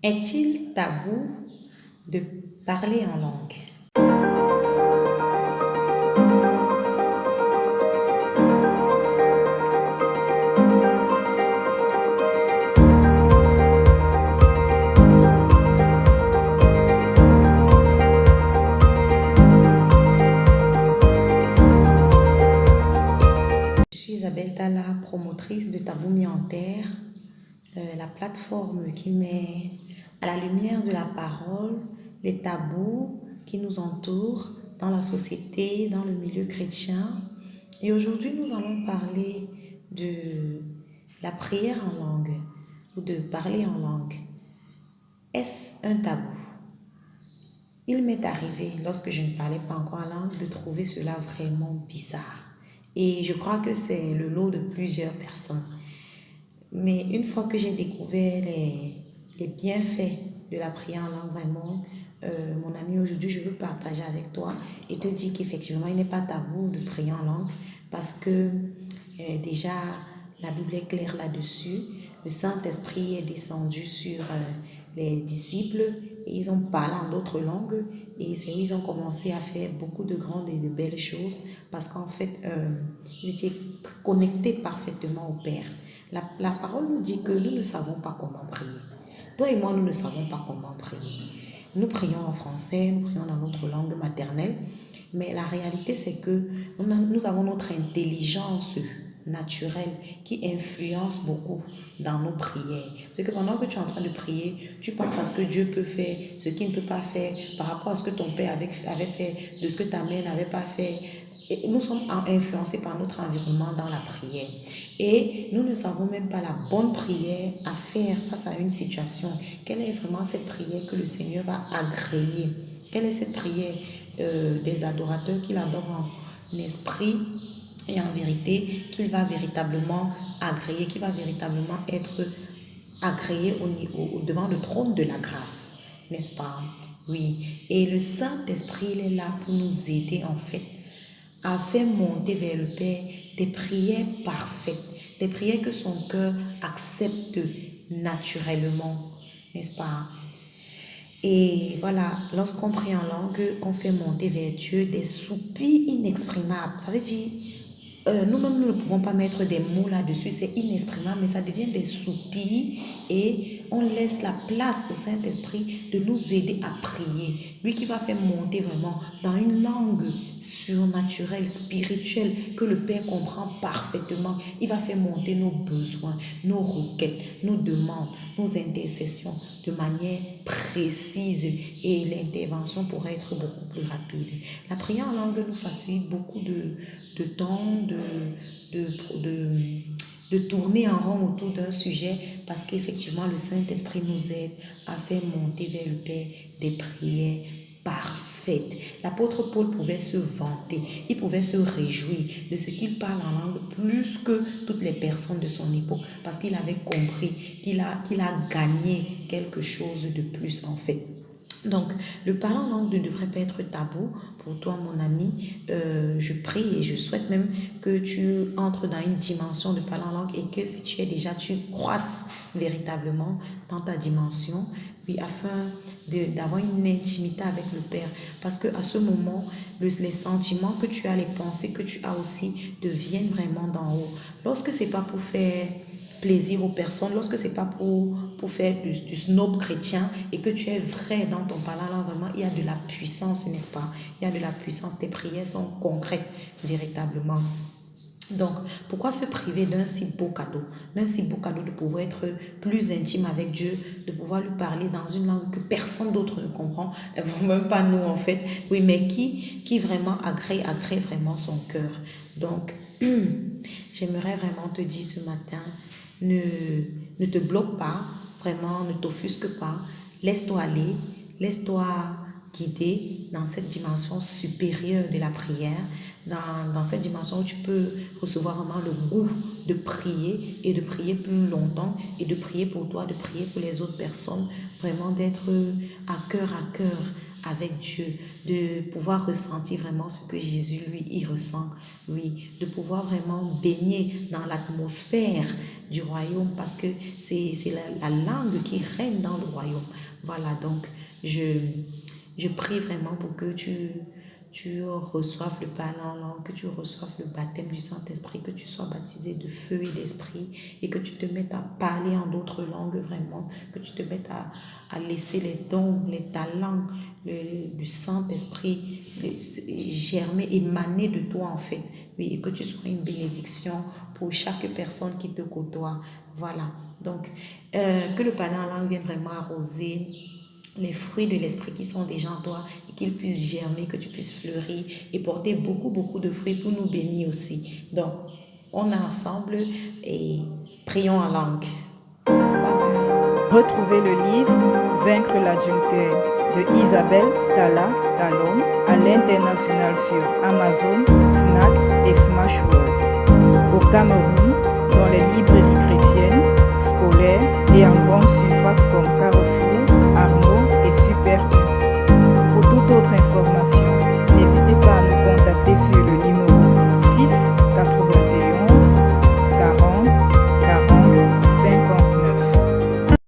Est-il tabou de parler en langue? Je suis Isabelle Tala, promotrice de Tabou mis en terre, la plateforme qui met à la lumière de la parole les tabous qui nous entourent dans la société, dans le milieu chrétien. Et aujourd'hui, nous allons parler de la prière en langue ou de parler en langue. Est-ce un tabou? Il m'est arrivé, lorsque je ne parlais pas encore la langue, de trouver cela vraiment bizarre. Et je crois que c'est le lot de plusieurs personnes. Mais une fois que j'ai découvert les bienfaits de la prière en langue, vraiment, mon ami, aujourd'hui, je veux partager avec toi et te dire qu'effectivement, il n'est pas tabou de prier en langue parce que déjà, la Bible est claire là-dessus. Le Saint-Esprit est descendu sur les disciples et ils ont parlé en d'autres langues et c'est où ils ont commencé à faire beaucoup de grandes et de belles choses parce qu'en fait, ils étaient connectés parfaitement au Père. La parole nous dit que nous ne savons pas comment prier. Toi et moi, nous ne savons pas comment prier. Nous prions en français, nous prions dans notre langue maternelle, mais la réalité, c'est que nous avons notre intelligence naturelle qui influence beaucoup dans nos prières. C'est que pendant que tu es en train de prier, tu penses à ce que Dieu peut faire, ce qu'il ne peut pas faire, par rapport à ce que ton père avait fait, de ce que ta mère n'avait pas fait. Et nous sommes influencés par notre environnement dans la prière. Et nous ne savons même pas la bonne prière à faire face à une situation. Quelle est vraiment cette prière que le Seigneur va agréer? Quelle est cette prière des adorateurs qu'il adore en esprit et en vérité, qu'il va véritablement agréer, qu'il va véritablement être agréé devant le trône de la grâce, n'est-ce pas? Oui. Et le Saint-Esprit, il est là pour nous aider en fait à faire monter vers le Père des prières parfaites, des prières que son cœur accepte naturellement, n'est-ce pas? Et voilà, lorsqu'on prie en langue, on fait monter vers Dieu des soupirs inexprimables. Ça veut dire, nous-mêmes, nous ne pouvons pas mettre des mots là-dessus, c'est inexprimable, mais ça devient des soupirs et on laisse la place au Saint-Esprit de nous aider à prier. Lui qui va faire monter vraiment dans une langue surnaturelle, spirituelle, que le Père comprend parfaitement. Il va faire monter nos besoins, nos requêtes, nos demandes, nos intercessions de manière précise et l'intervention pourrait être beaucoup plus rapide. La prière en langue nous facilite beaucoup de temps, de tourner en rond autour d'un sujet parce qu'effectivement le Saint-Esprit nous aide à faire monter vers le Père des prières parfaites. L'apôtre Paul pouvait se vanter, il pouvait se réjouir de ce qu'il parle en langue plus que toutes les personnes de son époque parce qu'il avait compris qu'il a gagné quelque chose de plus en fait. Donc, le parler en langue ne devrait pas être tabou pour toi, mon ami. Je prie et je souhaite même que tu entres dans une dimension de parler en langue et que si tu es déjà, tu croisses véritablement dans ta dimension, oui, afin d'avoir une intimité avec le Père. Parce qu'à ce moment, les sentiments que tu as, les pensées que tu as aussi deviennent vraiment d'en haut. Lorsque ce n'est pas pour faire plaisir aux personnes, lorsque c'est pas pour faire du snob chrétien et que tu es vrai dans ton parlant, là vraiment il y a de la puissance, n'est-ce pas? Il y a de la puissance, tes prières sont concrètes véritablement. Donc, pourquoi se priver d'un si beau cadeau? D'un si beau cadeau de pouvoir être plus intime avec Dieu, de pouvoir lui parler dans une langue que personne d'autre ne comprend, même pas nous en fait, oui, mais qui vraiment agrée vraiment son cœur. Donc, j'aimerais vraiment te dire ce matin, ne, ne te bloque pas, vraiment, ne t'offusque pas, laisse-toi aller, laisse-toi guider dans cette dimension supérieure de la prière, dans cette dimension où tu peux recevoir vraiment le goût de prier et de prier plus longtemps et de prier pour toi, de prier pour les autres personnes, vraiment d'être à cœur avec Dieu, de pouvoir ressentir vraiment ce que Jésus, lui, il ressent, oui, de pouvoir vraiment baigner dans l'atmosphère du royaume parce que c'est la langue qui règne dans le royaume. Voilà, donc je prie vraiment pour que tu reçoives le parler en langue, que tu reçoives le baptême du Saint-Esprit, que tu sois baptisé de feu et d'esprit et que tu te mettes à parler en d'autres langues vraiment, que tu te mettes à laisser les dons, les talents du Saint-Esprit germer, émaner de toi en fait. Oui, et que tu sois une bénédiction pour chaque personne qui te côtoie. Voilà, donc que le parler en langue vienne vraiment arroser les fruits de l'esprit qui sont déjà en toi et qu'ils puissent germer, que tu puisses fleurir et porter beaucoup de fruits pour nous bénir aussi. Donc, on est ensemble et prions en langue. Bye bye. Retrouvez le livre Vaincre l'adultère de Isabelle Tala Talom à l'international sur Amazon, Fnac et Smashword. Au Cameroun, dans les librairies chrétiennes, scolaires et en grande surface comme Carrefour, Arnaud